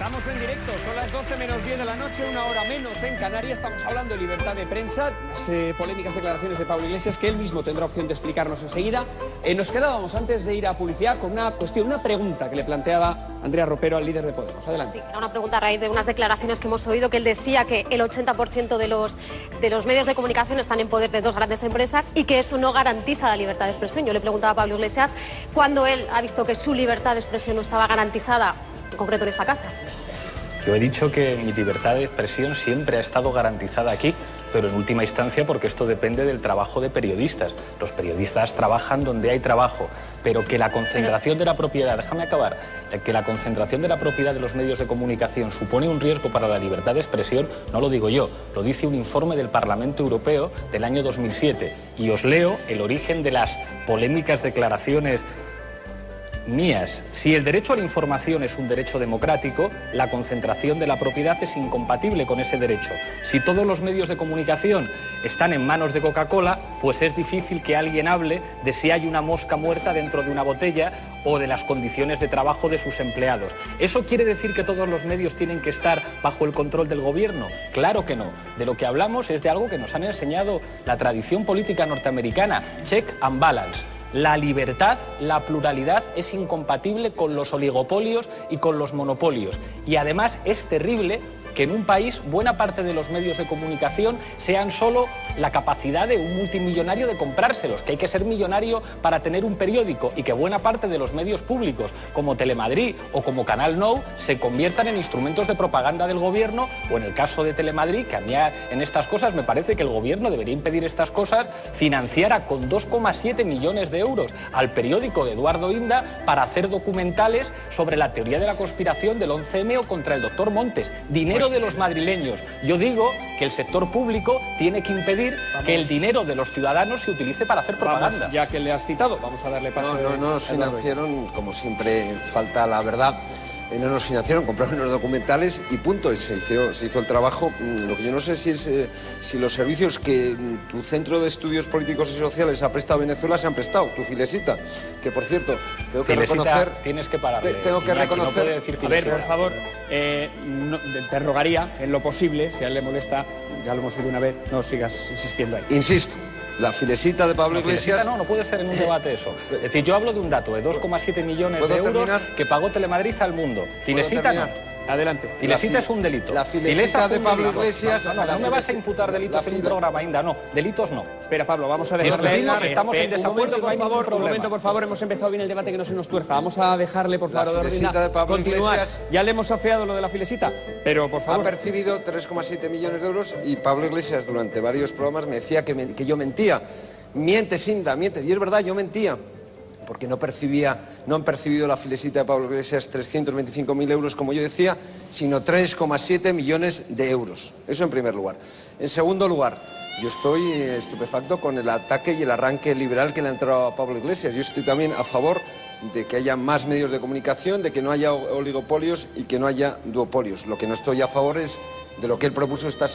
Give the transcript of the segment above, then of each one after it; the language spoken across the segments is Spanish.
Estamos en directo, son las 12 menos 10 de la noche, una hora menos en Canarias. Estamos hablando de libertad de prensa, unas polémicas declaraciones de Pablo Iglesias que él mismo tendrá opción de explicarnos enseguida. Nos quedábamos antes de ir a publicidad con una cuestión, una pregunta que le planteaba Andrea Ropero al líder de Podemos. Adelante. Sí, era una pregunta a raíz de unas declaraciones que hemos oído, que él decía que el 80% de los medios de comunicación están en poder de dos grandes empresas y que eso no garantiza la libertad de expresión. Yo le preguntaba a Pablo Iglesias cuándo él ha visto que su libertad de expresión no estaba garantizada, en concreto en esta casa. Yo he dicho que mi libertad de expresión siempre ha estado garantizada aquí, pero en última instancia porque esto depende del trabajo de periodistas. Los periodistas trabajan donde hay trabajo, pero que la concentración de la propiedad, déjame acabar, que la concentración de la propiedad de los medios de comunicación supone un riesgo para la libertad de expresión, no lo digo yo, lo dice un informe del Parlamento Europeo del año 2007. Y os leo el origen de las polémicas declaraciones mías. Si el derecho a la información es un derecho democrático, la concentración de la propiedad es incompatible con ese derecho. Si todos los medios de comunicación están en manos de Coca-Cola, pues es difícil que alguien hable de si hay una mosca muerta dentro de una botella o de las condiciones de trabajo de sus empleados. ¿Eso quiere decir que todos los medios tienen que estar bajo el control del gobierno? Claro que no. De lo que hablamos es de algo que nos han enseñado la tradición política norteamericana, check and balance. La libertad, la pluralidad es incompatible con los oligopolios y con los monopolios. Y además es terrible que en un país buena parte de los medios de comunicación sean solo la capacidad de un multimillonario de comprárselos, que hay que ser millonario para tener un periódico, y que buena parte de los medios públicos como Telemadrid o como Canal Nou se conviertan en instrumentos de propaganda del gobierno, o en el caso de Telemadrid, que a mí en estas cosas me parece que el gobierno debería impedir estas cosas, financiara con 2,7 millones de euros al periódico de Eduardo Inda para hacer documentales sobre la teoría de la conspiración del 11M o contra el doctor Montes. Dinero de los madrileños. Yo digo que el sector público tiene que impedir que el dinero de los ciudadanos se utilice para hacer propaganda. Vamos, ya que le has citado, vamos a darle paso. No nos financiaron, como siempre falta la verdad. No nos financiaron, compraron unos documentales y punto, se hizo el trabajo. Lo que yo no sé si los servicios que tu Centro de Estudios Políticos y Sociales ha prestado a Venezuela se han prestado, tu Filesita, que por cierto, tengo que reconocer... Tienes que pararle, tengo que Iñaki, reconocer... no puede decir a ver, por favor, te rogaría, en lo posible, si a él le molesta, ya lo hemos oído una vez, no sigas insistiendo ahí. Insisto. La Filesita de Pablo Iglesias... No puede ser en un debate eso. Es decir, yo hablo de un dato de 2,7 millones de euros que pagó Telemadrid al mundo. Filesita no. Adelante. Filesita es un delito. La Filesita de Pablo Iglesias... No me vas a imputar delitos en un programa, Inda, no. Delitos no. Espera, Pablo, vamos a dejarle... Estamos en desacuerdo y no hay ningún problema. Un momento, por favor, hemos empezado bien el debate, que no se nos tuerza. Vamos a dejarle, por favor, de Pablo continuar. Iglesias... Ya le hemos afeado lo de la Filesita, pero por favor... Ha percibido 3,7 millones de euros y Pablo Iglesias durante varios programas me decía que yo mentía. Mientes, Inda, mientes. Y es verdad, yo mentía, porque no han percibido la Filesita de Pablo Iglesias 325.000 euros, como yo decía, sino 3,7 millones de euros. Eso en primer lugar. En segundo lugar, yo estoy estupefacto con el ataque y el arranque liberal que le ha entrado a Pablo Iglesias. Yo estoy también a favor de que haya más medios de comunicación, de que no haya oligopolios y que no haya duopolios. Lo que no estoy a favor es de lo que él propuso esta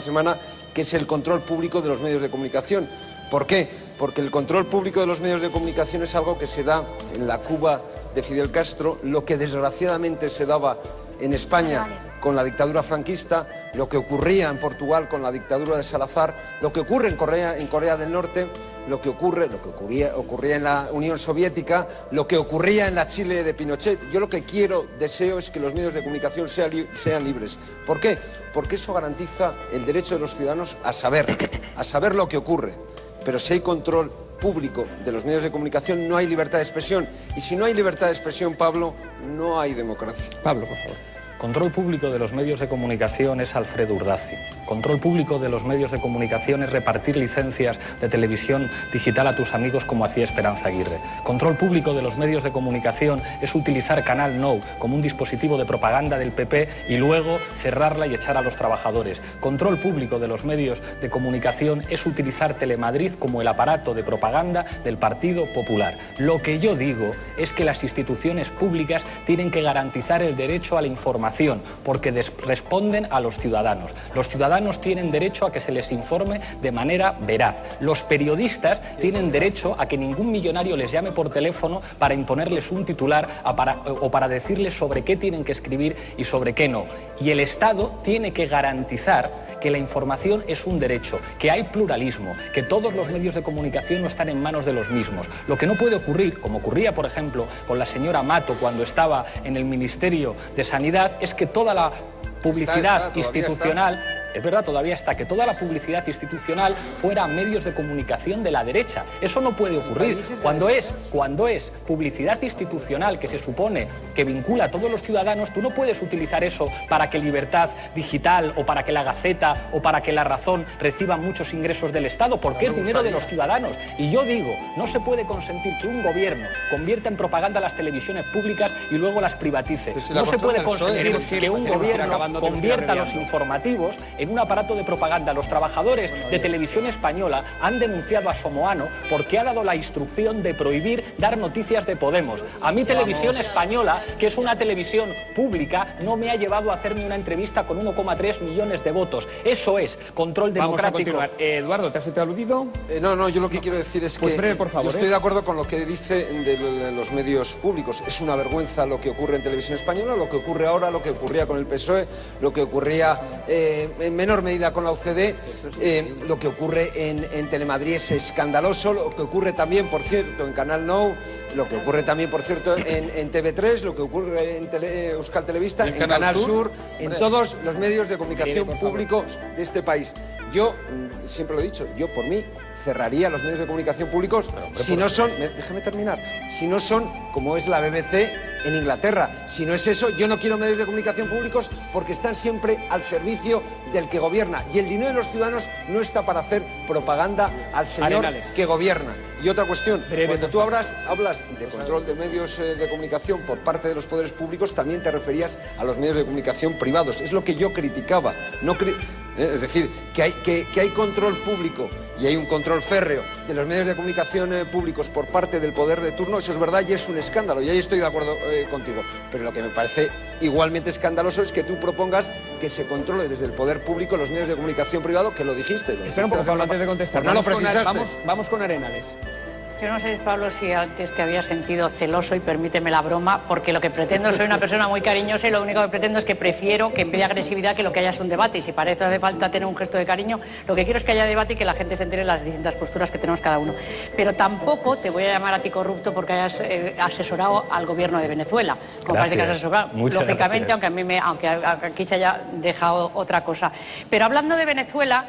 semana, que es el control público de los medios de comunicación. ¿Por qué? Porque el control público de los medios de comunicación es algo que se da en la Cuba de Fidel Castro, lo que desgraciadamente se daba en España con la dictadura franquista, lo que ocurría en Portugal con la dictadura de Salazar, lo que ocurre en Corea del Norte, lo que ocurría en la Unión Soviética, lo que ocurría en la Chile de Pinochet. Yo lo que deseo es que los medios de comunicación sean libres. ¿Por qué? Porque eso garantiza el derecho de los ciudadanos a saber lo que ocurre. Pero si hay control público de los medios de comunicación, no hay libertad de expresión. Y si no hay libertad de expresión, Pablo, no hay democracia. Pablo, por favor. Control público de los medios de comunicación es Alfredo Urdaci. Control público de los medios de comunicación es repartir licencias de televisión digital a tus amigos, como hacía Esperanza Aguirre. Control público de los medios de comunicación es utilizar Canal Nou como un dispositivo de propaganda del PP y luego cerrarla y echar a los trabajadores. Control público de los medios de comunicación es utilizar Telemadrid como el aparato de propaganda del Partido Popular. Lo que yo digo es que las instituciones públicas tienen que garantizar el derecho a la información información, porque responden a los ciudadanos. Los ciudadanos tienen derecho a que se les informe de manera veraz. Los periodistas tienen derecho a que ningún millonario les llame por teléfono para imponerles un titular o para decirles sobre qué tienen que escribir y sobre qué no. Y el Estado tiene que garantizar que la información es un derecho, que hay pluralismo, que todos los medios de comunicación no están en manos de los mismos. Lo que no puede ocurrir, como ocurría, por ejemplo, con la señora Mato cuando estaba en el Ministerio de Sanidad, es que toda la publicidad institucional... Es verdad, todavía está, que toda la publicidad institucional fuera a medios de comunicación de la derecha. Eso no puede ocurrir. Cuando es publicidad institucional que se supone que vincula a todos los ciudadanos, tú no puedes utilizar eso para que Libertad Digital o para que La Gaceta o para que La Razón reciban muchos ingresos del Estado, porque es dinero de los ciudadanos. Y yo digo, no se puede consentir que un gobierno convierta en propaganda las televisiones públicas y luego las privatice. No se puede consentir que un gobierno convierta los informativos en un aparato de propaganda. Los trabajadores de Televisión Española han denunciado a Somoano porque ha dado la instrucción de prohibir dar noticias de Podemos. A mí Televisión Española, que es una televisión pública, no me ha llevado a hacerme una entrevista con 1,3 millones de votos. Eso es control democrático. Vamos a continuar. Eduardo, ¿te has aludido? No, yo lo que quiero decir es que breve, por favor, yo estoy de acuerdo con lo que dice de los medios públicos. Es una vergüenza lo que ocurre en Televisión Española, lo que ocurre ahora, lo que ocurría con el PSOE, lo que ocurría en menor medida con la UCD, lo que ocurre en Telemadrid es escandaloso, lo que ocurre también, por cierto, en Canal Nou, lo que ocurre también, por cierto, en TV3, lo que ocurre en Euskal Telebista, en Canal Sur, en todos los medios de comunicación públicos de este país. Yo, siempre lo he dicho, yo por mí cerraría los medios de comunicación públicos si no son, déjame terminar, si no son como es la BBC en Inglaterra. Si no es eso, yo no quiero medios de comunicación públicos porque están siempre al servicio del que gobierna. Y el dinero de los ciudadanos no está para hacer propaganda al señor que gobierna. Y otra cuestión, cuando tú hablas de control de medios de comunicación por parte de los poderes públicos, también te referías a los medios de comunicación privados. Es lo que yo criticaba. Es decir, que hay control público y hay un control férreo de los medios de comunicación públicos por parte del poder de turno, eso es verdad y es un escándalo, y ahí estoy de acuerdo contigo. Pero lo que me parece igualmente escandaloso es que tú propongas que se controle desde el poder público los medios de comunicación privado, que lo dijiste. Espera un poco, Pablo, antes de contestar. Pues no lo precisaste. Vamos con Arenales. Yo no sé, Pablo, si antes te había sentido celoso, y permíteme la broma, porque lo que pretendo, soy una persona muy cariñosa y lo único que pretendo es que prefiero que en vez de agresividad que lo que haya es un debate, y si para eso hace falta tener un gesto de cariño, lo que quiero es que haya debate y que la gente se entere de las distintas posturas que tenemos cada uno. Pero tampoco te voy a llamar a ti corrupto porque hayas asesorado al gobierno de Venezuela, como parece que has asesorado. Lógicamente, aunque aquí se haya dejado otra cosa. Pero hablando de Venezuela,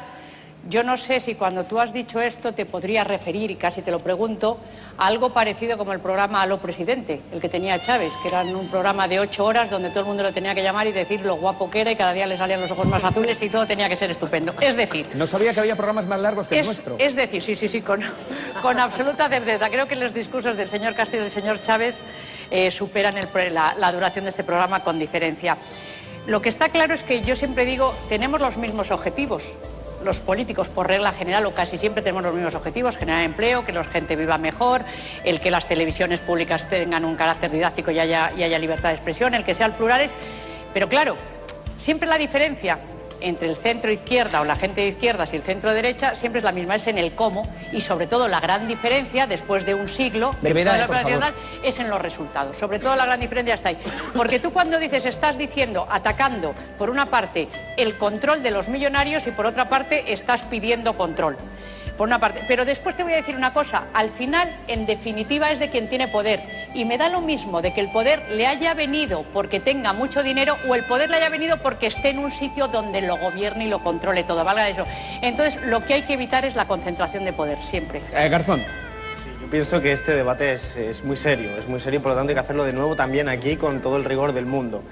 yo no sé si cuando tú has dicho esto te podrías referir, y casi te lo pregunto, a algo parecido como el programa Aló Presidente, el que tenía Chávez, que era un programa de 8 horas donde todo el mundo lo tenía que llamar y decir lo guapo que era, y cada día le salían los ojos más azules y todo tenía que ser estupendo. Es decir... No sabía que había programas más largos que el nuestro. Es decir, sí, con absoluta certeza. Creo que los discursos del señor Castillo y del señor Chávez superan la duración de este programa con diferencia. Lo que está claro es que yo siempre digo, tenemos los mismos objetivos. Los políticos, por regla general, o casi siempre tenemos los mismos objetivos: generar empleo, que la gente viva mejor, el que las televisiones públicas tengan un carácter didáctico y haya libertad de expresión, el que sean plurales. Pero claro, siempre la diferencia entre el centro izquierda o la gente de izquierdas y el centro derecha siempre es la misma, es en el cómo, y sobre todo la gran diferencia después de un siglo es en los resultados. Sobre todo la gran diferencia está ahí, porque tú cuando dices, estás diciendo, atacando por una parte el control de los millonarios y por otra parte estás pidiendo control. Por una parte, pero después te voy a decir una cosa, al final, en definitiva, es de quien tiene poder, y me da lo mismo de que el poder le haya venido porque tenga mucho dinero o el poder le haya venido porque esté en un sitio donde lo gobierne y lo controle todo, valga eso. Entonces, lo que hay que evitar es la concentración de poder, siempre. Garzón. Sí, yo pienso que este debate es muy serio, por lo tanto hay que hacerlo de nuevo también aquí con todo el rigor del mundo.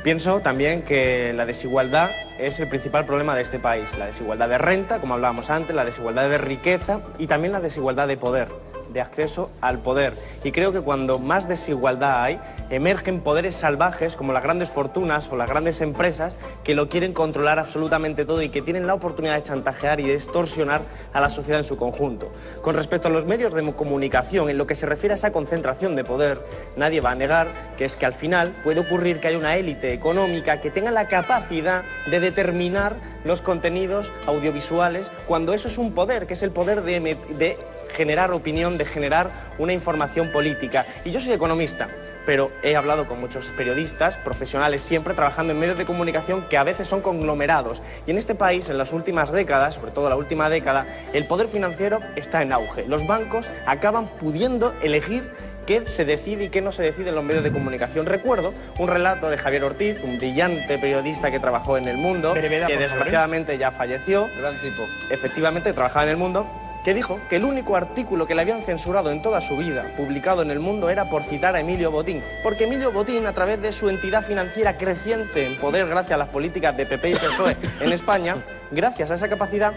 Pienso también que la desigualdad es el principal problema de este país. La desigualdad de renta, como hablábamos antes, la desigualdad de riqueza y también la desigualdad de poder, de acceso al poder. Y creo que cuando más desigualdad hay, emergen poderes salvajes como las grandes fortunas o las grandes empresas que lo quieren controlar absolutamente todo y que tienen la oportunidad de chantajear y de extorsionar a la sociedad en su conjunto. Con respecto a los medios de comunicación, en lo que se refiere a esa concentración de poder, nadie va a negar que es que al final puede ocurrir que haya una élite económica que tenga la capacidad de determinar los contenidos audiovisuales, cuando eso es un poder, que es el poder de generar opinión, de generar una información política. Y yo soy economista, pero he hablado con muchos periodistas, profesionales, siempre trabajando en medios de comunicación que a veces son conglomerados. Y en este país, en las últimas décadas, sobre todo la última década, el poder financiero está en auge. Los bancos acaban pudiendo elegir qué se decide y qué no se decide en los medios de comunicación. Recuerdo un relato de Javier Ortiz, un brillante periodista que trabajó en El Mundo, que desgraciadamente ya falleció. Gran tipo. Efectivamente, trabajaba en El Mundo, que dijo que el único artículo que le habían censurado en toda su vida, publicado en El Mundo, era por citar a Emilio Botín. Porque Emilio Botín, a través de su entidad financiera creciente en poder gracias a las políticas de PP y PSOE en España, gracias a esa capacidad,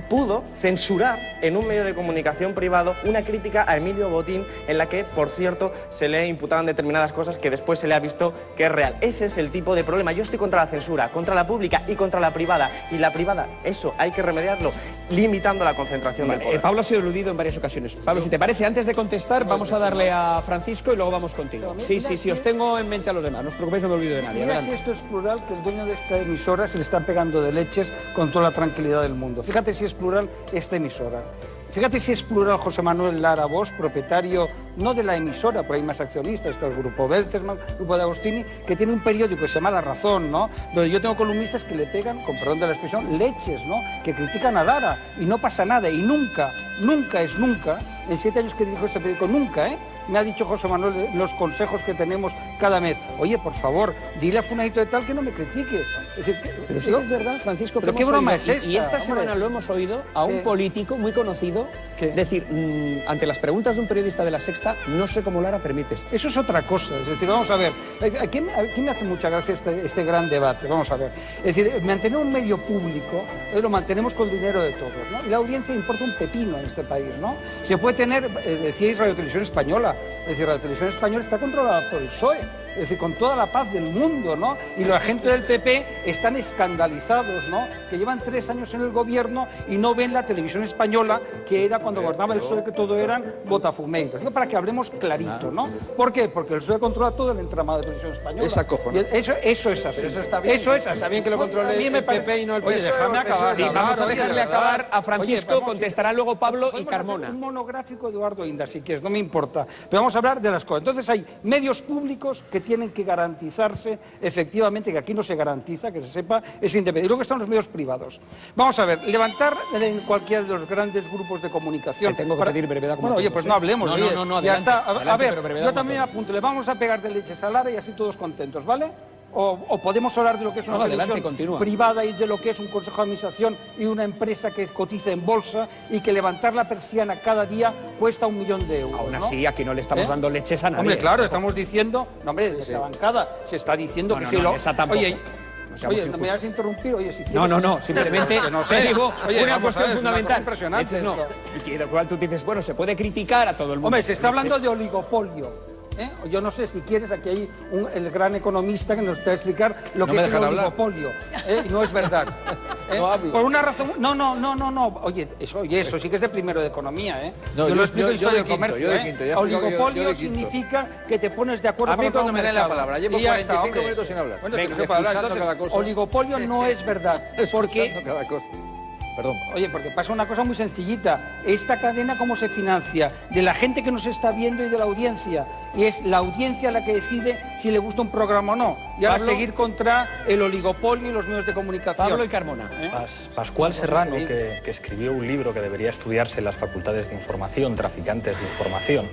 pudo censurar en un medio de comunicación privado una crítica a Emilio Botín en la que, por cierto, se le imputaban determinadas cosas que después se le ha visto que es real. Ese es el tipo de problema. Yo estoy contra la censura, contra la pública y contra la privada. Y la privada, eso hay que remediarlo limitando la concentración del poder. Pablo ha sido eludido en varias ocasiones. Pablo, si te parece, antes de contestar, vamos a darle a Francisco y luego vamos contigo. Sí, os tengo en mente a los demás. No os preocupéis, no me olvido de nadie. Mira si esto es plural, que el dueño de esta emisora se le está pegando de leches con toda la tranquilidad del mundo. Fíjate si es plural esta emisora. Fíjate si es plural José Manuel Lara Bosch, propietario no de la emisora, porque hay más accionistas, está el Grupo Bertelsmann, el Grupo de Agostini, que tiene un periódico que se llama La Razón, ¿no? Donde yo tengo columnistas que le pegan, con perdón de la expresión, leches, ¿no? Que critican a Lara y no pasa nada. Y nunca, en 7 años que dirijo este periódico, nunca, me ha dicho José Manuel los consejos que tenemos cada mes. Oye, por favor, dile a fulanito de tal que no me critique. Es decir, pero sí que es verdad, Francisco, ¿pero qué broma es esta? Y esta semana lo hemos oído a un político muy conocido decir, ante las preguntas de un periodista de La Sexta, no sé cómo Lara permite esto. Eso es otra cosa. Es decir, vamos a ver, aquí me hace mucha gracia este gran debate. Vamos a ver. Es decir, mantener un medio público, lo mantenemos con el dinero de todos, ¿no? Y la audiencia importa un pepino en este país, ¿no? Se puede tener, decíais, Radio Televisión Española. Es decir, la televisión española está controlada por el PSOE, es decir, con toda la paz del mundo, ¿no? Y la gente del PP están escandalizados, ¿no? Que llevan 3 años en el gobierno y no ven la televisión española, que era cuando gobernaba el PSOE, que todo eran botafumeiros. ¿No? Para que hablemos clarito, ¿no? ¿Por qué? Porque el PSOE controla todo el entramado de televisión española. Es acojonante. Eso es así. Pero eso está bien. Eso es así. Está bien que lo controle el PP y no el PSOE. Oye, déjame acabar. Sí, vamos a dejarle acabar a Francisco, contestará luego Pablo y Carmona. Un monográfico de Eduardo Inda, si quieres, no me importa. Pero vamos a hablar de las cosas. Entonces hay medios públicos que tienen que garantizarse, efectivamente, que aquí no se garantiza, que se sepa, es independiente. Y luego están los medios privados. Vamos a ver, levantar en cualquiera de los grandes grupos de comunicación. Te tengo que pedir brevedad. Bueno, oye, pues no hablemos. No, ya está. Adelante, a ver, yo también me apunto. Le vamos a pegar de leches a Lara y así todos contentos, ¿vale? O podemos hablar de lo que es una televisión privada y de lo que es un consejo de administración y una empresa que cotiza en bolsa y que levantar la persiana cada día cuesta 1 millón de euros. Aún así, aquí no le estamos dando leches a nadie. Hombre, claro, estamos diciendo... No, hombre, desde la bancada se está diciendo que si lo... Esa tampoco. Oye, ¿me vas a interrumpir? Oye, si quieres... No, simplemente te digo una cuestión fundamental. Impresionante. Y lo cual tú dices, bueno, se puede criticar a todo el mundo. Hombre, se está hablando de oligopolio. Yo no sé si quieres, aquí hay el gran economista que nos va a explicar lo que es el oligopolio. Y no es verdad. Por una razón... No. Oye, eso sí que es de primero de economía. Yo lo explico en historia del comercio. Oligopolio significa que te pones de acuerdo con otro mercado. A mí cuando me den la palabra, llevo 45 minutos sin hablar. Escuchando cada cosa. Oligopolio no es verdad. Escuchando cada cosa. Perdón. Oye, porque pasa una cosa muy sencillita. Esta cadena, ¿cómo se financia? De la gente que nos está viendo y de la audiencia. Y es la audiencia la que decide si le gusta un programa o no. Y ahora seguir contra el oligopolio y los medios de comunicación. Pablo y Carmona. Pascual Serrano, que escribió un libro que debería estudiarse en las facultades de información, Traficantes de Información,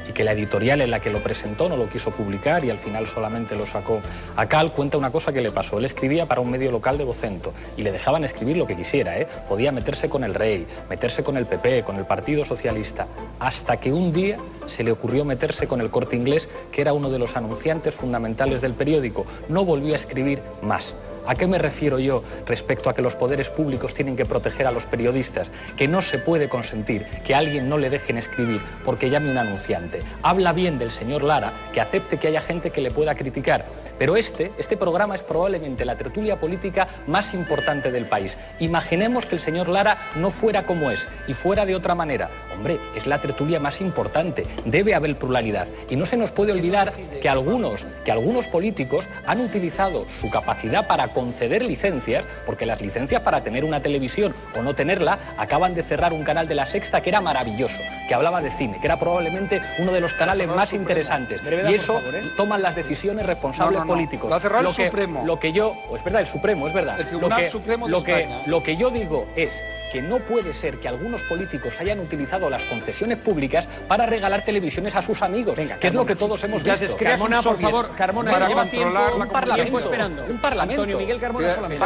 y que la editorial en la que lo presentó no lo quiso publicar y al final solamente lo sacó a Cal, cuenta una cosa que le pasó. Él escribía para un medio local de Vocento y le dejaban escribir lo que quisiera, Podía meterse con el Rey, meterse con el PP, con el Partido Socialista, hasta que un día se le ocurrió meterse con el Corte Inglés, que era uno de los anunciantes fundamentales del periódico. No volvió a escribir más. ¿A qué me refiero yo respecto a que los poderes públicos tienen que proteger a los periodistas? Que no se puede consentir que a alguien no le dejen escribir porque llame un anunciante. Habla bien del señor Lara, que acepte que haya gente que le pueda criticar, pero este programa es probablemente la tertulia política más importante del país. Imaginemos que el señor Lara no fuera como es y fuera de otra manera. Hombre, es la tertulia más importante, debe haber pluralidad. Y no se nos puede olvidar que algunos políticos han utilizado su capacidad para conceder licencias, porque las licencias para tener una televisión o no tenerla, acaban de cerrar un canal de La Sexta que era maravilloso, que hablaba de cine, que era probablemente uno de los canales más interesantes. Y eso toman las decisiones responsables políticos. Lo ha cerrado el Supremo. Lo que yo, es verdad, el Supremo, es verdad. El Tribunal Supremo de España. Lo que yo digo es que no puede ser que algunos políticos hayan utilizado las concesiones públicas para regalar televisiones a sus amigos, que es lo que todos hemos visto. Carmona, por favor, Carmona, para lleva controlar tiempo, la un parlamento esperando. Un parlamento. Antonio Miguel Carmona solamente.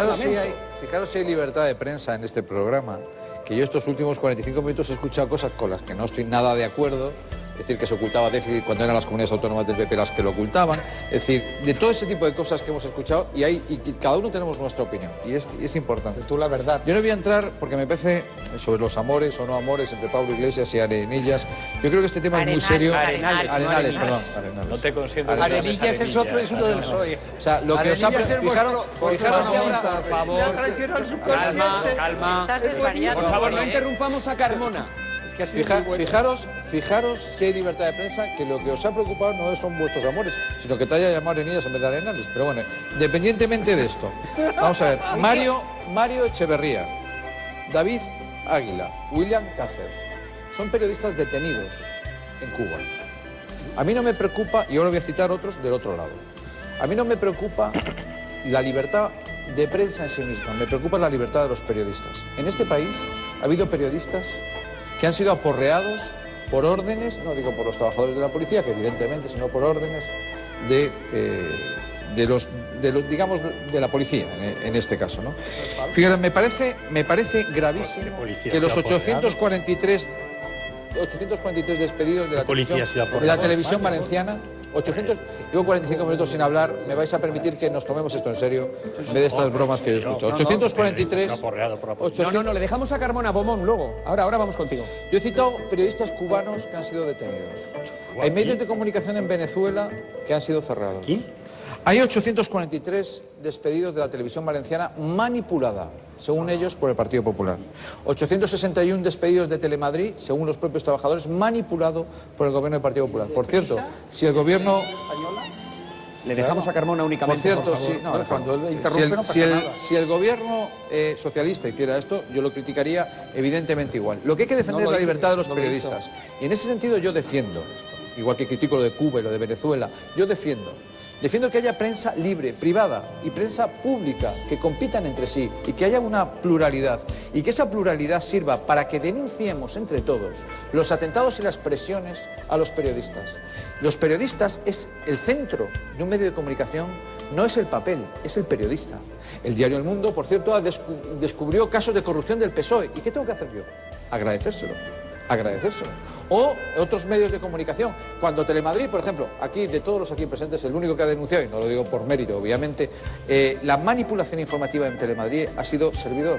Fijaros si hay libertad de prensa en este programa, que yo estos últimos 45 minutos he escuchado cosas con las que no estoy nada de acuerdo. Es decir, que se ocultaba déficit cuando eran las comunidades autónomas del PP las que lo ocultaban. Es decir, de todo ese tipo de cosas que hemos escuchado y cada uno tenemos nuestra opinión. Y es importante. Tú la verdad. Yo no voy a entrar porque me parece sobre los amores o no amores entre Pablo Iglesias y Arenillas. Yo creo que este tema es muy serio. Arenales, Arenales. No te consiento. Arenillas es otro, es uno del PSOE. O sea, lo que os ha... Fijaros si habrá... Por favor. Calma. Estás desvariando. Por favor, no interrumpamos a Carmona. Fijaros si hay libertad de prensa, que lo que os ha preocupado no son vuestros amores, sino que te haya llamado Arenillas en vez de Arenales. Pero bueno, independientemente de esto, vamos a ver. Mario Echeverría, David Águila, William Cácer, son periodistas detenidos en Cuba. A mí no me preocupa, y ahora voy a citar otros del otro lado, a mí no me preocupa la libertad de prensa en sí misma, me preocupa la libertad de los periodistas. En este país ha habido periodistas que han sido aporreados por órdenes, no digo por los trabajadores de la policía, que evidentemente, sino por órdenes de la policía, en este caso, ¿no? Fíjate, me parece gravísimo que los 843 despedidos de la televisión valenciana, 800, llevo 45 minutos sin hablar, me vais a permitir que nos tomemos esto en serio, en vez de estas bromas que yo escucho. 843... No, le dejamos a Carmona, Bomón, luego. Ahora vamos contigo. Yo he citado periodistas cubanos que han sido detenidos. Hay medios de comunicación en Venezuela que han sido cerrados. Hay 843 despedidos de la televisión valenciana manipulada, según ellos, por el Partido Popular. 861 despedidos de Telemadrid, según los propios trabajadores, manipulado por el gobierno del Partido Popular. Por cierto, si el gobierno... Le dejamos a Carmona únicamente, por cierto, Cuando él interrumpe no pasa nada. si el gobierno socialista hiciera esto, yo lo criticaría evidentemente igual. Lo que hay que defender es la libertad de los periodistas. Y en ese sentido yo defiendo, igual que critico lo de Cuba y lo de Venezuela, yo defiendo que haya prensa libre, privada y prensa pública que compitan entre sí y que haya una pluralidad y que esa pluralidad sirva para que denunciemos entre todos los atentados y las presiones a los periodistas. Los periodistas es el centro de un medio de comunicación, no es el papel, es el periodista. El diario El Mundo, por cierto, descubrió casos de corrupción del PSOE. ¿Y qué tengo que hacer yo? Agradecérselo. O otros medios de comunicación. Cuando Telemadrid, por ejemplo, aquí, de todos los aquí presentes, el único que ha denunciado, y no lo digo por mérito, obviamente, la manipulación informativa en Telemadrid ha sido Servidor,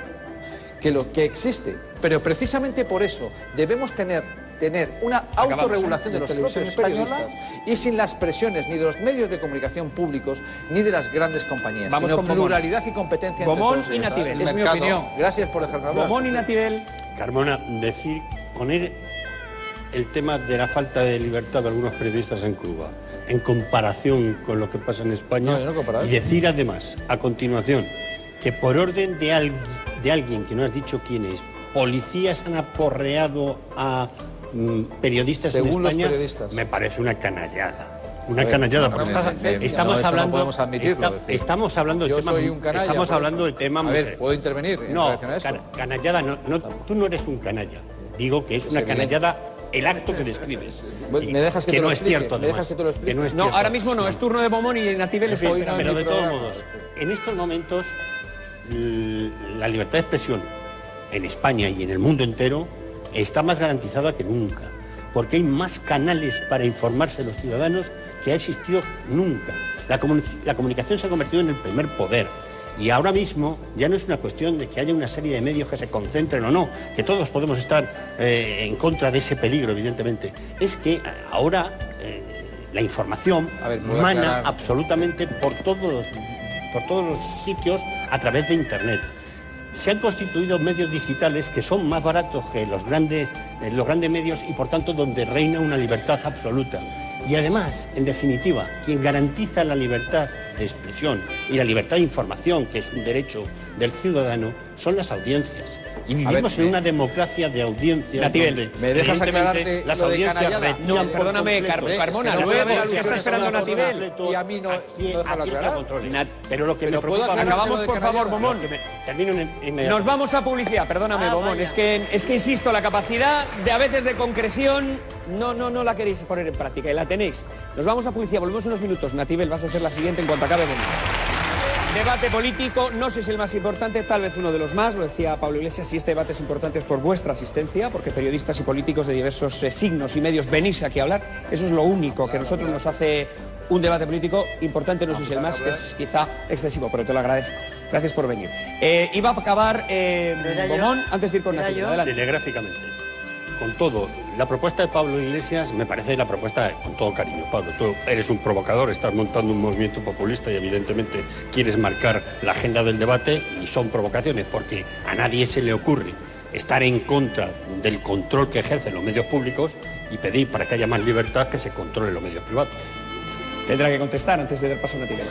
que existe. Pero precisamente por eso debemos tener una autorregulación de los propios periodistas y sin las presiones ni de los medios de comunicación públicos ni de las grandes compañías. Vamos sino con pluralidad y competencia Bomón entre todos. y Nativel. Es mi opinión. Gracias por dejarme hablar. Bomón y Nativel. Carmona, poner el tema de la falta de libertad de algunos periodistas en Cuba en comparación con lo que pasa en España, y decir además, a continuación, que por orden de alguien que no has dicho quién es, policías han aporreado a periodistas según en España, los periodistas, me parece una canallada. Una canallada, porque estamos hablando del tema. Estamos hablando del tema. A ver, ¿puedo intervenir en relación a esto? Canallada, tú no eres un canalla. Digo que es una canallada el acto que describes. ¿Me dejas que te lo explique? Es cierto, ¿Me dejas que te lo explique? No, ahora mismo no, es turno de Bomón y Nativel está esperando. Pero de todos modos, en estos momentos, la libertad de expresión en España y en el mundo entero está más garantizada que nunca, porque hay más canales para informarse de los ciudadanos que ha existido nunca. La comunicación se ha convertido en el primer poder Y ahora mismo ya no es una cuestión de que haya una serie de medios que se concentren o no, que todos podemos estar en contra de ese peligro, evidentemente. Es que ahora la información mana absolutamente por todos los sitios a través de Internet. Se han constituido medios digitales que son más baratos que los grandes medios y, por tanto, donde reina una libertad absoluta. Y además, en definitiva, quien garantiza la libertad de expresión y la libertad de información, que es un derecho del ciudadano, son las audiencias. Y vivimos en una democracia de audiencias. Nativel, ¿me dejas aclararte las lo de audiencias Canallada? No, perdóname, Carmona, no luego, puede ya está esperando Nativel. Y a mí no dejarlo aclarar. Pero lo que me ¿puedo preocupa... aclarar Acabamos, lo de por favor, Canallada? Momón. Termino inmediatamente. Nos vamos a publicidad, perdóname, Momón. Es que insisto, la capacidad de a veces de concreción no la queréis poner en práctica y la tenéis. Nos vamos a publicidad, volvemos unos minutos. Nativel, vas a ser la siguiente en cuanto acabe Momón. Debate político, no sé si el más importante, tal vez uno de los más, lo decía Pablo Iglesias, si este debate es importante es por vuestra asistencia, porque periodistas y políticos de diversos signos y medios venís aquí a hablar, eso es lo único que a nosotros nos hace un debate político importante, no sé si el más, que es quizá excesivo, pero te lo agradezco. Gracias por venir. Iba a acabar Momón antes de ir con Nativel. Adelante. Telegráficamente. Con todo, la propuesta de Pablo Iglesias me parece la propuesta con todo cariño. Pablo, tú eres un provocador, estás montando un movimiento populista y evidentemente quieres marcar la agenda del debate y son provocaciones porque a nadie se le ocurre estar en contra del control que ejercen los medios públicos y pedir para que haya más libertad que se controlen los medios privados. Tendrá que contestar antes de dar paso a Nativel.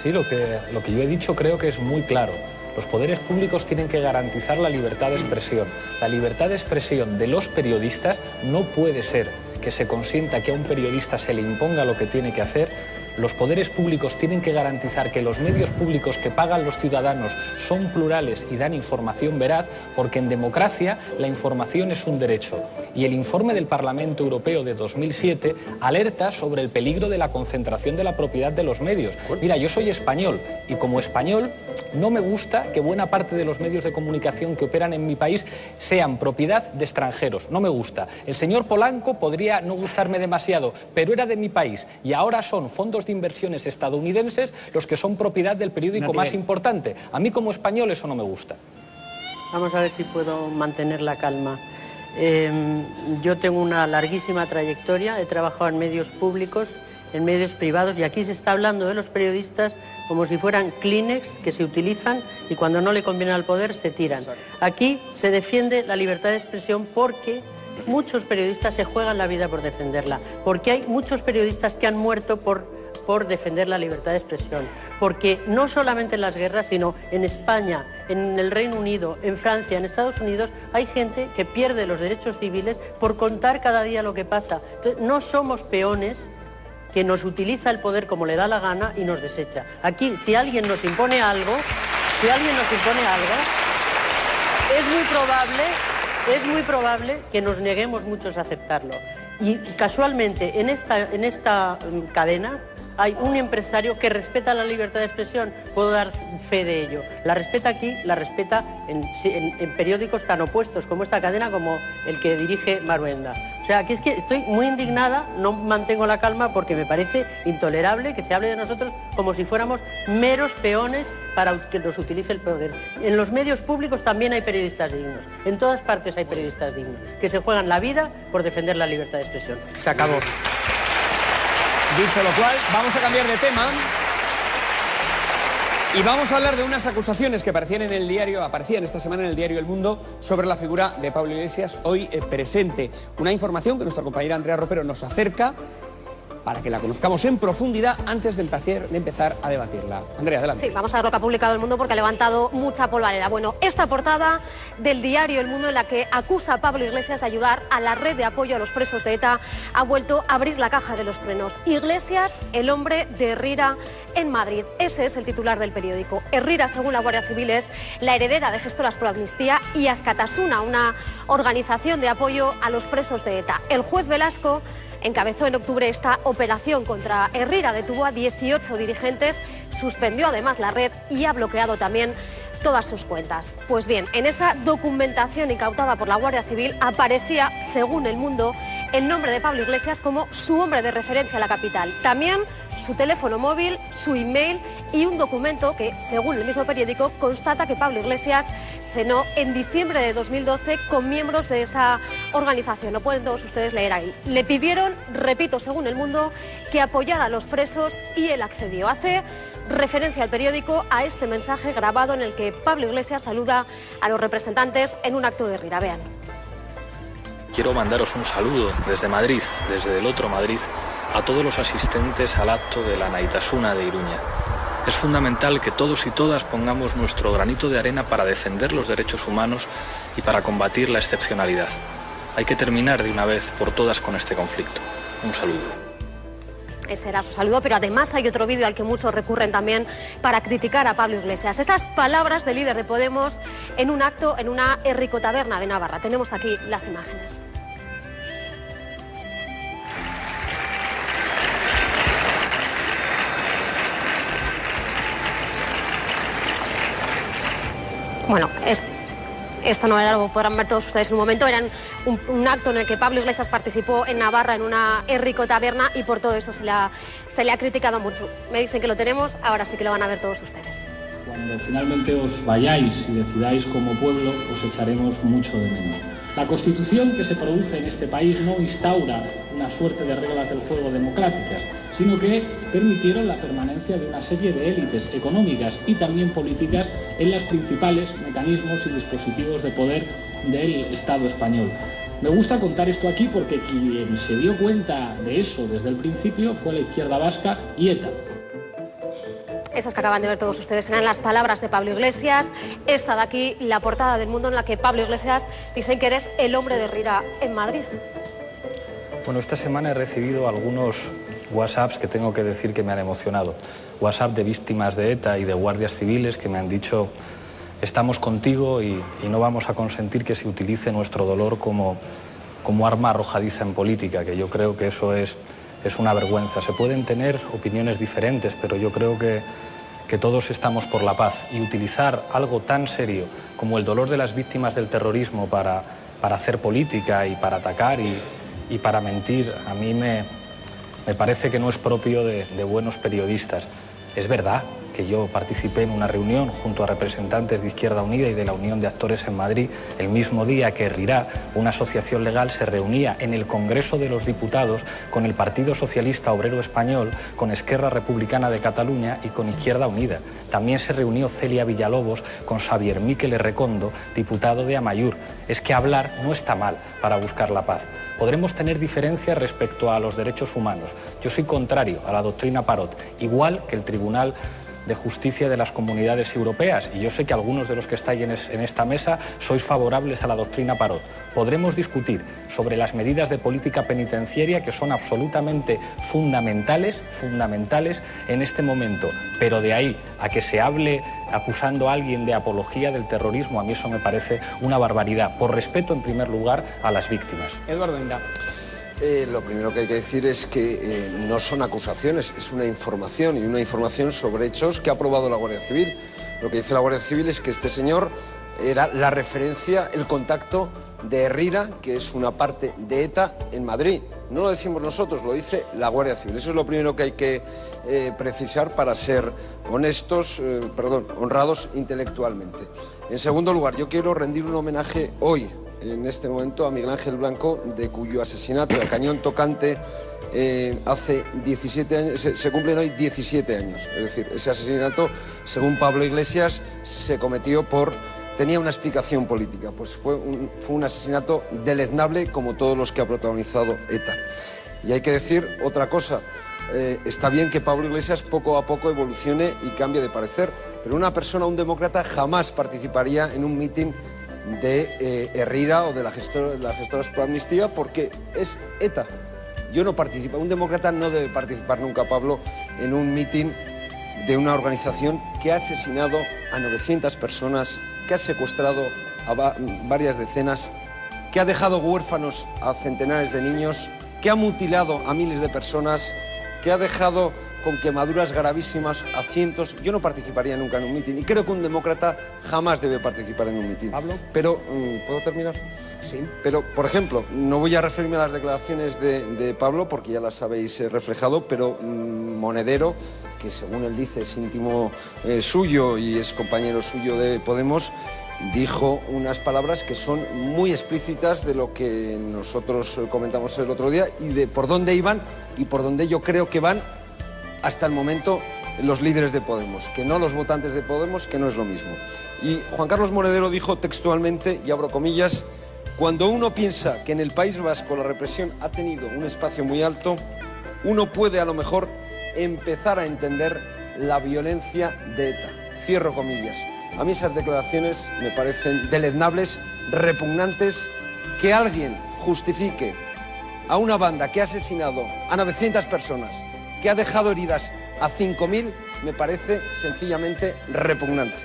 Sí, lo que yo he dicho creo que es muy claro. Los poderes públicos tienen que garantizar la libertad de expresión. La libertad de expresión de los periodistas no puede ser que se consienta que a un periodista se le imponga lo que tiene que hacer. Los poderes públicos tienen que garantizar que los medios públicos que pagan los ciudadanos son plurales y dan información veraz, porque en democracia la información es un derecho. Y el informe del Parlamento Europeo de 2007 alerta sobre el peligro de la concentración de la propiedad de los medios. Mira, yo soy español y como español no me gusta que buena parte de los medios de comunicación que operan en mi país sean propiedad de extranjeros. No me gusta. El señor Polanco podría no gustarme demasiado, pero era de mi país y ahora son fondos de inversiones estadounidenses los que son propiedad del periódico más importante. A mí como español eso no me gusta. Vamos a ver si puedo mantener la calma. Yo tengo una larguísima trayectoria, he trabajado en medios públicos, en medios privados y aquí se está hablando de los periodistas como si fueran Kleenex que se utilizan y cuando no le conviene al poder se tiran. Aquí se defiende la libertad de expresión porque muchos periodistas se juegan la vida por defenderla, porque hay muchos periodistas que han muerto por defender la libertad de expresión, porque no solamente en las guerras, sino en España, en el Reino Unido, en Francia, en Estados Unidos, hay gente que pierde los derechos civiles por contar cada día lo que pasa. Entonces, no somos peones que nos utiliza el poder como le da la gana y nos desecha. Aquí, si alguien nos impone algo, es muy probable que nos neguemos muchos a aceptarlo. Y casualmente en esta cadena hay un empresario que respeta la libertad de expresión, puedo dar fe de ello. La respeta aquí, la respeta en periódicos tan opuestos como esta cadena, como el que dirige Maruenda. O sea, aquí es que estoy muy indignada, no mantengo la calma porque me parece intolerable que se hable de nosotros como si fuéramos meros peones para que nos utilice el poder. En los medios públicos también hay periodistas dignos, en todas partes hay periodistas dignos, que se juegan la vida por defender la libertad de expresión. Se acabó. Dicho lo cual, vamos a cambiar de tema y vamos a hablar de unas acusaciones que aparecían esta semana en el diario El Mundo sobre la figura de Pablo Iglesias, hoy presente. Una información que nuestra compañera Andrea Ropero nos acerca para que la conozcamos en profundidad antes de empezar a debatirla. Andrea, adelante. Sí, vamos a ver lo que ha publicado El Mundo porque ha levantado mucha polvareda. Bueno, esta portada del diario El Mundo en la que acusa a Pablo Iglesias de ayudar a la red de apoyo a los presos de ETA ha vuelto a abrir la caja de los truenos. Iglesias, el hombre de Herrira en Madrid. Ese es el titular del periódico. Herrira, según la Guardia Civil, es la heredera de Gestoras por Amnistía y Askatasuna, una organización de apoyo a los presos de ETA. El juez Velasco encabezó en octubre esta operación contra Herrira, detuvo a 18 dirigentes, suspendió además la red y ha bloqueado también todas sus cuentas. Pues bien, en esa documentación incautada por la Guardia Civil aparecía, según El Mundo, el nombre de Pablo Iglesias como su hombre de referencia en la capital. También su teléfono móvil, su email y un documento que, según el mismo periódico, constata que Pablo Iglesias cenó en diciembre de 2012 con miembros de esa organización. Lo pueden todos ustedes leer ahí. Le pidieron, repito, según El Mundo, que apoyara a los presos y él accedió. Hace referencia al periódico a este mensaje grabado en el que Pablo Iglesias saluda a los representantes en un acto de Rira. Vean. Quiero mandaros un saludo desde Madrid, desde el otro Madrid, a todos los asistentes al acto de la Naitasuna de Iruña. Es fundamental que todos y todas pongamos nuestro granito de arena para defender los derechos humanos y para combatir la excepcionalidad. Hay que terminar de una vez por todas con este conflicto. Un saludo. Ese era su saludo, pero además hay otro vídeo al que muchos recurren también para criticar a Pablo Iglesias. Estas palabras del líder de Podemos en un acto en una Herrico-taberna de Navarra. Tenemos aquí las imágenes. Bueno, esto no era algo que podrán ver todos ustedes en un momento, era un acto en el que Pablo Iglesias participó en Navarra en una Herrico-taberna y por todo eso se le ha criticado mucho. Me dicen que lo tenemos, ahora sí que lo van a ver todos ustedes. Cuando finalmente os vayáis y decidáis como pueblo, os echaremos mucho de menos. La Constitución que se produce en este país no instaura una suerte de reglas del juego democráticas, sino que permitieron la permanencia de una serie de élites económicas y también políticas en los principales mecanismos y dispositivos de poder del Estado español. Me gusta contar esto aquí porque quien se dio cuenta de eso desde el principio fue la izquierda vasca y ETA. Esas que acaban de ver todos ustedes eran las palabras de Pablo Iglesias. Esta de aquí, la portada del Mundo en la que Pablo Iglesias dice que eres el hombre de Rira en Madrid. Bueno, esta semana he recibido algunos WhatsApps que tengo que decir que me han emocionado. WhatsApp de víctimas de ETA y de guardias civiles que me han dicho: estamos contigo y no vamos a consentir que se utilice nuestro dolor como arma arrojadiza en política, que yo creo que eso es una vergüenza. Se pueden tener opiniones diferentes, pero yo creo que todos estamos por la paz, y utilizar algo tan serio como el dolor de las víctimas del terrorismo para hacer política y para atacar y para mentir, a mí me parece que no es propio de buenos periodistas. Es verdad que yo participé en una reunión junto a representantes de Izquierda Unida y de la Unión de Actores en Madrid el mismo día que RIRA, una asociación legal, se reunía en el Congreso de los Diputados con el Partido Socialista Obrero Español, con Esquerra Republicana de Cataluña y con Izquierda Unida. También se reunió Celia Villalobos con Xavier Miquel Errekondo, diputado de Amaiur. Es que hablar no está mal para buscar la paz. Podremos tener diferencias respecto a los derechos humanos. Yo soy contrario a la doctrina Parot, igual que el Tribunal de Justicia de las Comunidades Europeas, y yo sé que algunos de los que estáis en esta mesa sois favorables a la doctrina Parot. Podremos discutir sobre las medidas de política penitenciaria que son absolutamente fundamentales en este momento, pero de ahí a que se hable acusando a alguien de apología del terrorismo, a mí eso me parece una barbaridad, por respeto en primer lugar a las víctimas. Eduardo Inda. Lo primero que hay que decir es que no son acusaciones, es una información, y una información sobre hechos que ha aprobado la Guardia Civil. Lo que dice la Guardia Civil es que este señor era la referencia, el contacto de RIRA, que es una parte de ETA en Madrid. No lo decimos nosotros, lo dice la Guardia Civil. Eso es lo primero que hay que precisar para ser honrados intelectualmente. En segundo lugar, yo quiero rendir un homenaje hoy, en este momento, a Miguel Ángel Blanco, de cuyo asesinato a cañón tocante hace 17 años, se cumplen hoy 17 años. Es decir, ese asesinato, según Pablo Iglesias, se cometió tenía una explicación política. Pues fue un asesinato deleznable, como todos los que ha protagonizado ETA. Y hay que decir otra cosa. Está bien que Pablo Iglesias poco a poco evolucione y cambie de parecer, pero una persona, un demócrata, jamás participaría en un mitin de RIRA o de las gestoras por amnistía, porque es ETA. Yo no participo, un demócrata no debe participar nunca, Pablo, en un mitin de una organización que ha asesinado a 900 personas, que ha secuestrado a varias decenas, que ha dejado huérfanos a centenares de niños, que ha mutilado a miles de personas, que ha dejado con quemaduras gravísimas a cientos. Yo no participaría nunca en un mitin y creo que un demócrata jamás debe participar en un mitin. Pablo. Pero, ¿puedo terminar? Sí. Pero, por ejemplo, no voy a referirme a las declaraciones de Pablo porque ya las habéis reflejado, pero Monedero, que según él dice es íntimo suyo y es compañero suyo de Podemos, dijo unas palabras que son muy explícitas de lo que nosotros comentamos el otro día y de por dónde iban y por dónde yo creo que van hasta el momento los líderes de Podemos, que no los votantes de Podemos, que no es lo mismo. Y Juan Carlos Monedero dijo textualmente, y abro comillas, cuando uno piensa que en el País Vasco la represión ha tenido un espacio muy alto, uno puede a lo mejor empezar a entender la violencia de ETA. Cierro comillas. A mí esas declaraciones me parecen deleznables, repugnantes. Que alguien justifique a una banda que ha asesinado a 900 personas, que ha dejado heridas a 5.000, me parece sencillamente repugnante.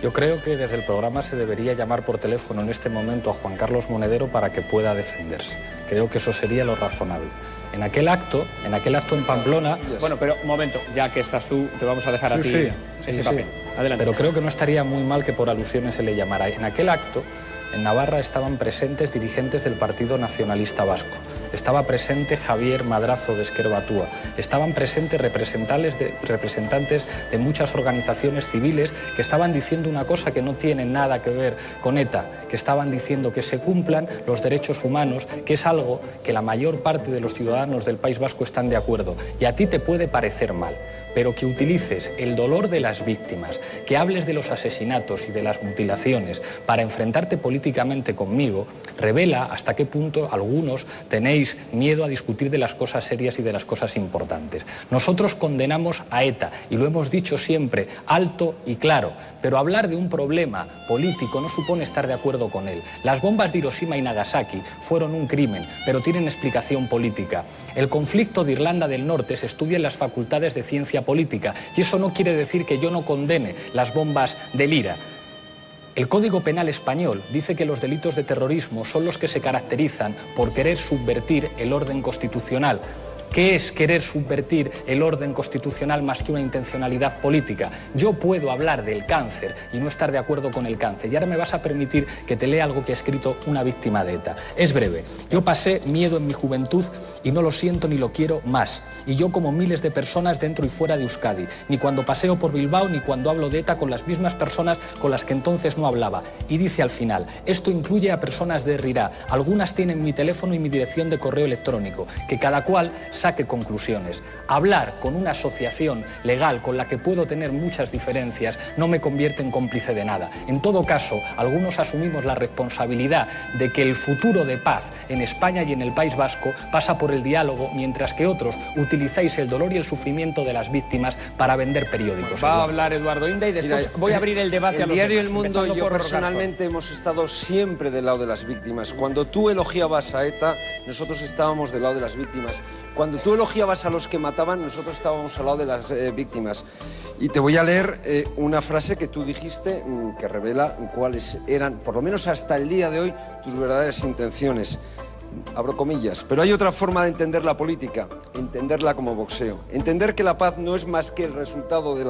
Yo creo que desde el programa se debería llamar por teléfono en este momento a Juan Carlos Monedero para que pueda defenderse. Creo que eso sería lo razonable. En aquel acto en Pamplona... Bueno, pero un momento, ya que estás tú, te vamos a dejar a ti ese papel. Adelante. Pero creo que no estaría muy mal que por alusiones se le llamara. En aquel acto, en Navarra, estaban presentes dirigentes del Partido Nacionalista Vasco. Estaba presente Javier Madrazo de Ezker Batua. Estaban presentes representantes de muchas organizaciones civiles que estaban diciendo una cosa que no tiene nada que ver con ETA, que estaban diciendo que se cumplan los derechos humanos, que es algo que la mayor parte de los ciudadanos del País Vasco están de acuerdo. Y a ti te puede parecer mal, pero que utilices el dolor de las víctimas, que hables de los asesinatos y de las mutilaciones para enfrentarte políticamente conmigo, revela hasta qué punto algunos tenéis miedo a discutir de las cosas serias y de las cosas importantes. Nosotros condenamos a ETA y lo hemos dicho siempre alto y claro, pero hablar de un problema político no supone estar de acuerdo con él. Las bombas de Hiroshima y Nagasaki fueron un crimen, pero tienen explicación política. El conflicto de Irlanda del Norte se estudia en las facultades de ciencia política y eso no quiere decir que yo no condene las bombas del IRA. El Código Penal español dice que los delitos de terrorismo son los que se caracterizan por querer subvertir el orden constitucional. ¿Qué es querer subvertir el orden constitucional más que una intencionalidad política? Yo puedo hablar del cáncer y no estar de acuerdo con el cáncer. Y ahora me vas a permitir que te lea algo que ha escrito una víctima de ETA. Es breve. Yo pasé miedo en mi juventud y no lo siento ni lo quiero más. Y yo, como miles de personas dentro y fuera de Euskadi, ni cuando paseo por Bilbao ni cuando hablo de ETA con las mismas personas con las que entonces no hablaba. Y dice al final, esto incluye a personas de Rirá. Algunas tienen mi teléfono y mi dirección de correo electrónico. Que cada cual saque conclusiones. Hablar con una asociación legal con la que puedo tener muchas diferencias no me convierte en cómplice de nada. En todo caso, algunos asumimos la responsabilidad de que el futuro de paz en España y en el País Vasco pasa por el diálogo, mientras que otros utilizáis el dolor y el sufrimiento de las víctimas para vender periódicos. Va a hablar Eduardo Inda y después voy a abrir el debate a los diario demás, El Mundo y yo por personalmente hemos estado siempre del lado de las víctimas. Cuando tú elogiabas a ETA, nosotros estábamos del lado de las víctimas. Cuando tú elogiabas a los que mataban, nosotros estábamos al lado de las víctimas. Y te voy a leer una frase que tú dijiste que revela cuáles eran, por lo menos hasta el día de hoy, tus verdaderas intenciones. Abro comillas. Pero hay otra forma de entender la política, entenderla como boxeo. Entender que la paz no es más que el resultado de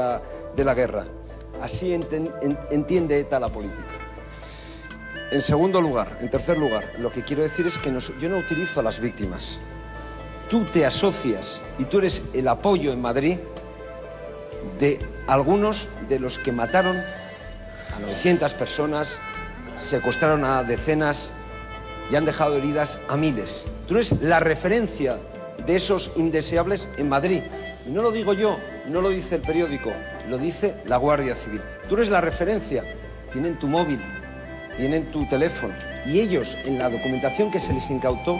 la guerra. Así entiende ETA la política. En tercer lugar, lo que quiero decir es que yo no utilizo a las víctimas. Tú te asocias y tú eres el apoyo en Madrid de algunos de los que mataron a 900 personas, secuestraron a decenas y han dejado heridas a miles. Tú eres la referencia de esos indeseables en Madrid. Y no lo digo yo, no lo dice el periódico, lo dice la Guardia Civil. Tú eres la referencia. Tienen tu móvil, tienen tu teléfono. Y ellos, en la documentación que se les incautó,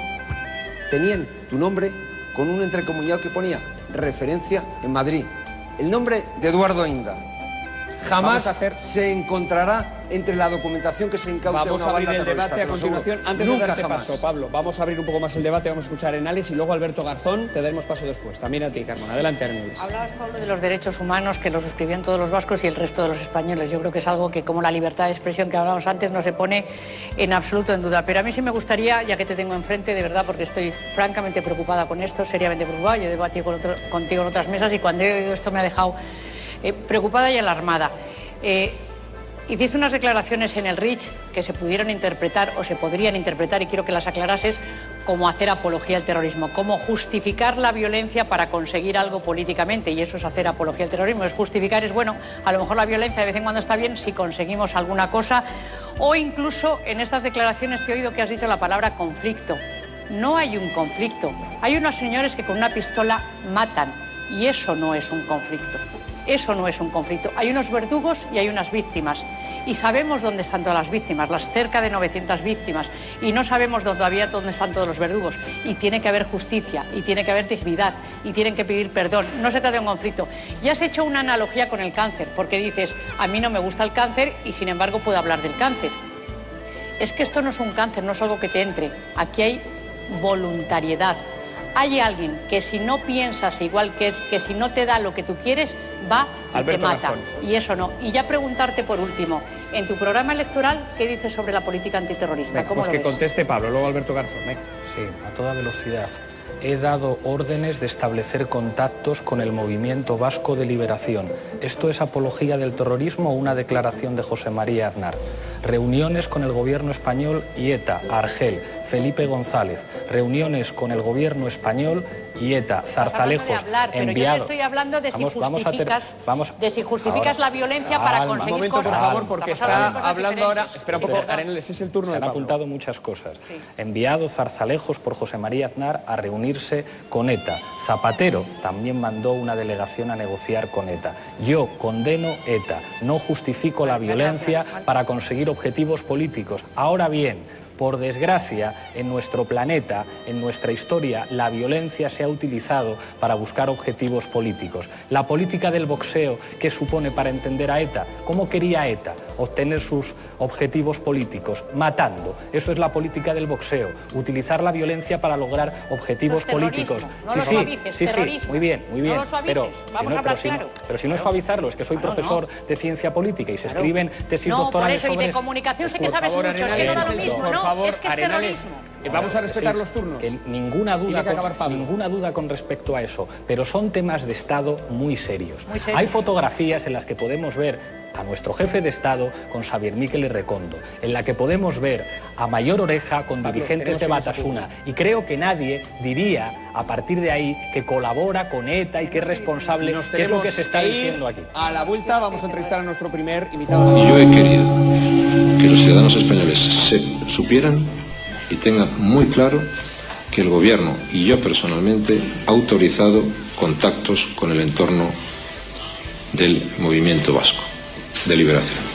tenían tu nombre con un entrecomillado que ponía referencia en Madrid. El nombre de Eduardo Inda jamás se encontrará entre la documentación que se incauta Vamos a abrir el debate a continuación. Antes de darte paso, Pablo, vamos a abrir un poco más el debate, vamos a escuchar a Arenales y luego a Alberto Garzón. Te daremos paso después. También a ti, Carmen. Adelante, Arenales. Hablabas, Pablo, de los derechos humanos que los suscribían todos los vascos y el resto de los españoles. Yo creo que es algo que, como la libertad de expresión que hablábamos antes, no se pone en absoluto en duda. Pero a mí sí me gustaría, ya que te tengo enfrente, de verdad, porque estoy francamente preocupada con esto, seriamente preocupada. Yo he debatido contigo en otras mesas y cuando he oído esto me ha dejado preocupada y alarmada. Hiciste unas declaraciones en el Reach que se pudieron interpretar o se podrían interpretar, y quiero que las aclarases, como hacer apología al terrorismo, como justificar la violencia para conseguir algo políticamente, y eso es hacer apología al terrorismo. Es justificar, es bueno, a lo mejor la violencia de vez en cuando está bien si conseguimos alguna cosa, o incluso en estas declaraciones te he oído que has dicho la palabra conflicto. No hay un conflicto, hay unos señores que con una pistola matan, y eso no es un conflicto. Eso no es un conflicto. Hay unos verdugos y hay unas víctimas. Y sabemos dónde están todas las víctimas, las cerca de 900 víctimas. Y no sabemos dónde están todos los verdugos. Y tiene que haber justicia, y tiene que haber dignidad, y tienen que pedir perdón. No se trata de un conflicto. Ya has hecho una analogía con el cáncer, porque dices, a mí no me gusta el cáncer y sin embargo puedo hablar del cáncer. Es que esto no es un cáncer, no es algo que te entre. Aquí hay voluntariedad. Hay alguien que si no piensas igual que si no te da lo que tú quieres, va y Alberto te mata. Garzón. Y eso no. Y ya preguntarte por último, en tu programa electoral, ¿qué dices sobre la política antiterrorista? Venga, ¿Cómo pues lo que ves? conteste Pablo, luego Alberto Garzón. Venga. Sí, a toda velocidad. He dado órdenes de establecer contactos con el Movimiento Vasco de Liberación. ¿Esto es apología del terrorismo o una declaración de José María Aznar? Reuniones con el gobierno español y ETA, Argel, Felipe González. Reuniones con el gobierno español y ETA, Zarzalejos, Pero yo te estoy hablando de si justificas la violencia para conseguir un momento, cosas. por favor, porque está hablando ahora... diferentes. Espera un poco, Arenales, es el turno de Se han Pablo. apuntado muchas cosas. Sí. Enviado Zarzalejos por José María Aznar a reunirse con ETA. Zapatero también mandó una delegación a negociar con ETA. Yo condeno ETA, no justifico la violencia para conseguir objetivos políticos. Ahora bien, por desgracia, en nuestro planeta, en nuestra historia, la violencia se ha utilizado para buscar objetivos políticos. La política del boxeo, ¿qué supone para entender a ETA? ¿Cómo quería ETA obtener sus objetivos políticos? Matando. Eso es la política del boxeo. Utilizar la violencia para lograr objetivos políticos. No lo suavices, terrorismo. Muy bien, muy bien. No lo suavices, vamos a hablar claro. Pero si no es suavizarlo, es que soy profesor de ciencia política y se escriben tesis doctorales por eso, sobre y de comunicación sé que sabes mucho, es que no da lo mismo, por favor, es que es Arenales, terrorismo. vamos a respetar los turnos. Ninguna Tiene duda, que acabar Pablo. ninguna duda con respecto a eso, pero son temas de Estado muy serios. Muy serios. Hay fotografías en las que podemos ver a nuestro jefe de Estado con Xavier Miquel y Recondo, en la que podemos ver a Mayor Oreja con dirigentes de Batasuna, y creo que nadie diría a partir de ahí que colabora con ETA y que es responsable, Nos que es lo que tenemos se está que ir diciendo aquí. A la vuelta vamos a entrevistar a nuestro primer invitado. Y yo he querido que los ciudadanos españoles supieran y tengan muy claro que el gobierno y yo personalmente ha autorizado contactos con el entorno del movimiento vasco de liberación.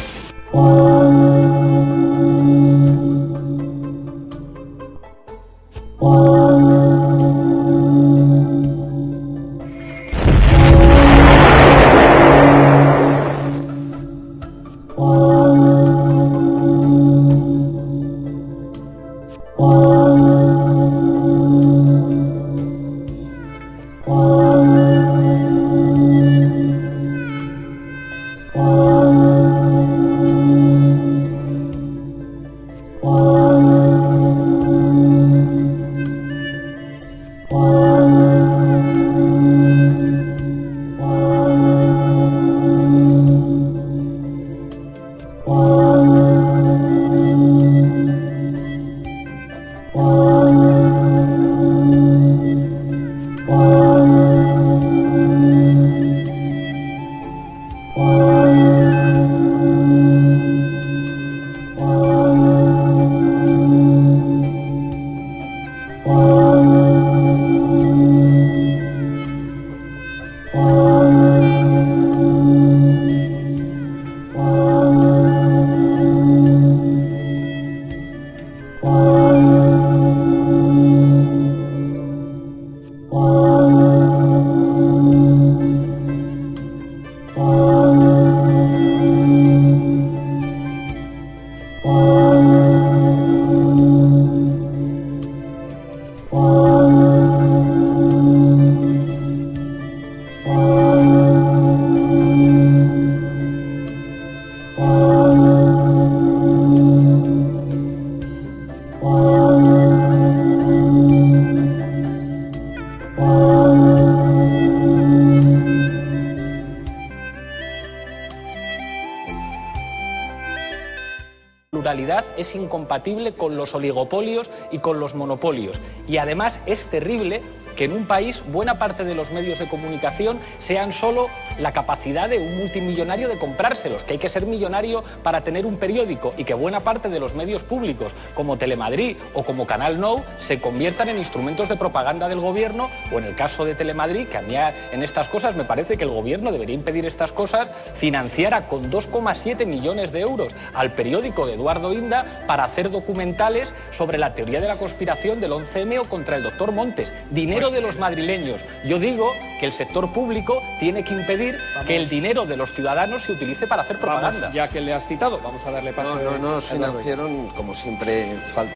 Pluralidad es incompatible con los oligopolios y con los monopolios. Y además es terrible que en un país buena parte de los medios de comunicación sean solo la capacidad de un multimillonario de comprárselos, que hay que ser millonario para tener un periódico, y que buena parte de los medios públicos como Telemadrid o como Canal Nou se conviertan en instrumentos de propaganda del gobierno, o en el caso de Telemadrid, que a mí en estas cosas me parece que el gobierno debería impedir estas cosas, financiara con 2,7 millones de euros al periódico de Eduardo Inda para hacer documentales sobre la teoría de la conspiración del 11M o contra el doctor Montes. Dinero de los madrileños. Yo digo que el sector público tiene que impedir que el dinero de los ciudadanos se utilice para hacer propaganda. Vamos, ya que le has citado, vamos a darle paso. No nos financiaron, como siempre, falta.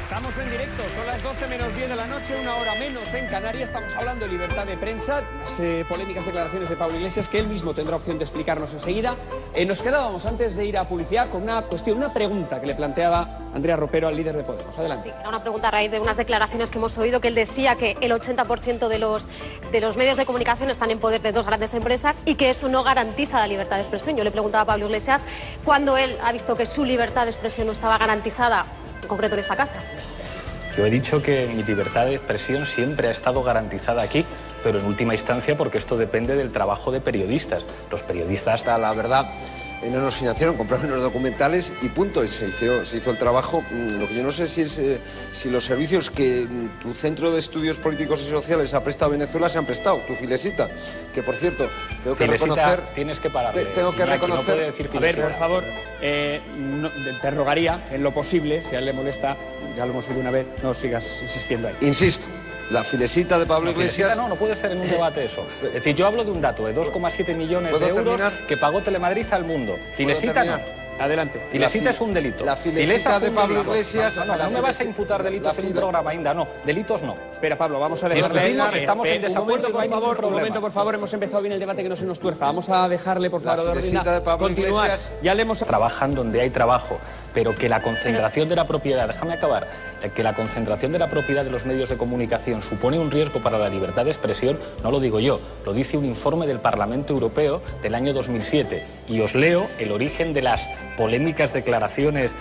Estamos en directo, son las 12 menos 10 de la noche, una hora menos en Canarias. Estamos hablando de libertad de prensa, las polémicas declaraciones de Pablo Iglesias, que él mismo tendrá opción de explicarnos enseguida. Nos quedábamos antes de ir a publicidad con una cuestión, una pregunta que le planteaba Andrea Ropero al líder de Podemos. Adelante. Sí, era una pregunta a raíz de unas declaraciones que hemos oído, que él decía que el 80% de los medios de comunicación están en poder de dos grandes empresas y que eso no garantiza la libertad de expresión. Yo le preguntaba a Pablo Iglesias cuándo él ha visto que su libertad de expresión no estaba garantizada, en concreto en esta casa. Yo he dicho que mi libertad de expresión siempre ha estado garantizada aquí, pero en última instancia porque esto depende del trabajo de periodistas. Los periodistas... La verdad, no nos financiaron, compraron unos documentales y punto, y se hizo el trabajo. Lo que yo no sé si los servicios que tu Centro de Estudios Políticos y Sociales ha prestado a Venezuela se han prestado, tu Filesita, que por cierto, tengo que reconocer... Tienes que pararle, tengo que Iñaki, reconocer... no puede decir a ver, por favor, te rogaría, en lo posible, si a él le molesta, ya lo hemos oído una vez, no sigas insistiendo ahí. Insisto. La Filesita de Pablo Iglesias... No puede ser en un debate eso. Es decir, yo hablo de un dato de 2,7 millones de euros que pagó Telemadrid al mundo. Filesita no. Adelante. Filesita es un delito. La Filesita de Pablo Iglesias... No me vas a imputar delitos en un programa, Inda, no. Delitos no. Espera, Pablo, vamos a dejarle... Estamos en desacuerdo y no hay ningún problema. Un momento, por favor, hemos empezado bien el debate, que no se nos tuerza. Vamos a dejarle, por favor, continuar. Ya le hemos... Trabajan donde hay trabajo, pero que la concentración de la propiedad, déjame acabar, que la concentración de la propiedad de los medios de comunicación supone un riesgo para la libertad de expresión, no lo digo yo, lo dice un informe del Parlamento Europeo del año 2007. Y os leo el origen de las polémicas declaraciones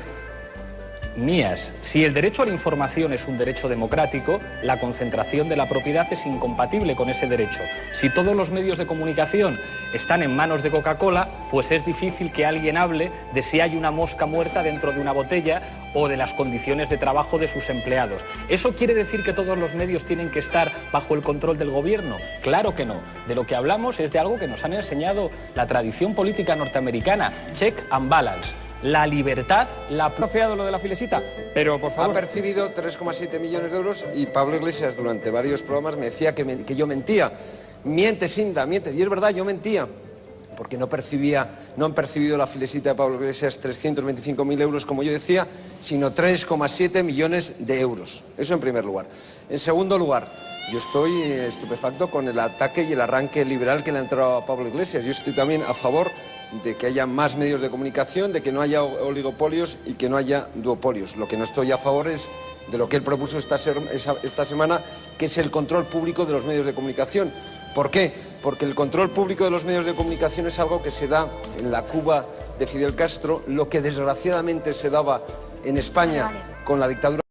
mías. Si el derecho a la información es un derecho democrático, la concentración de la propiedad es incompatible con ese derecho. Si todos los medios de comunicación están en manos de Coca-Cola, pues es difícil que alguien hable de si hay una mosca muerta dentro de una botella o de las condiciones de trabajo de sus empleados. ¿Eso quiere decir que todos los medios tienen que estar bajo el control del gobierno? Claro que no. De lo que hablamos es de algo que nos han enseñado la tradición política norteamericana, check and balance. La libertad, la... Procedido lo de la Filesita, pero por favor... Ha percibido 3,7 millones de euros y Pablo Iglesias durante varios programas me decía que yo mentía. Mientes, Inda, mientes. Y es verdad, yo mentía. Porque no han percibido la Filesita de Pablo Iglesias 325.000 euros, como yo decía, sino 3,7 millones de euros. Eso en primer lugar. En segundo lugar, yo estoy estupefacto con el ataque y el arranque liberal que le ha entrado a Pablo Iglesias. Yo estoy también a favor de que haya más medios de comunicación, de que no haya oligopolios y que no haya duopolios. Lo que no estoy a favor es de lo que él propuso esta semana, que es el control público de los medios de comunicación. ¿Por qué? Porque el control público de los medios de comunicación es algo que se da en la Cuba de Fidel Castro, lo que desgraciadamente se daba en España con la dictadura.